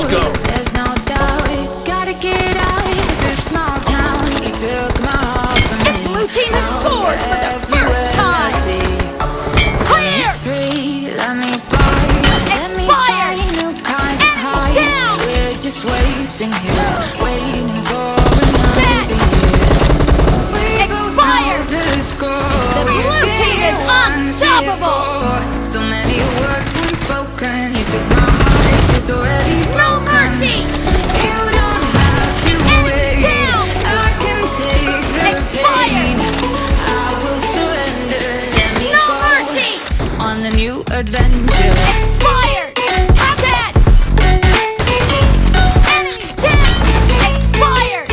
go. There's no doubt, gotta get out of this small town. You took my heart from me. The blue team has Now scored for the first time. Clear! Free, let me fight. Let me Expired! find new kinds of highs. down! We're just wasting here, waiting for another Dead! year. We both know Expired! the score. The We've blue been team here is once unstoppable. before. So many words unspoken. You took my heart, it's already No broken. mercy! You don't have to wait. down! I can take the Expired! pain. I will surrender. Let me No go mercy! on a new adventure. Expired! I'm dead! Enemy down! Expired!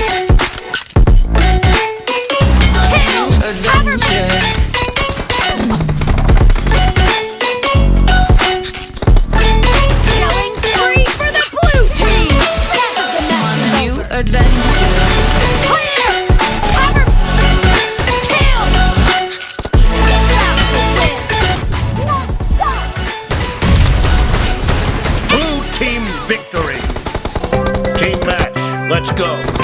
Kill! Adventure. Killing spree for the blue team! That's the On a match new is over. adventure. Clear! Cover! Kill! About to win! Blue team victory. Team match. Let's go.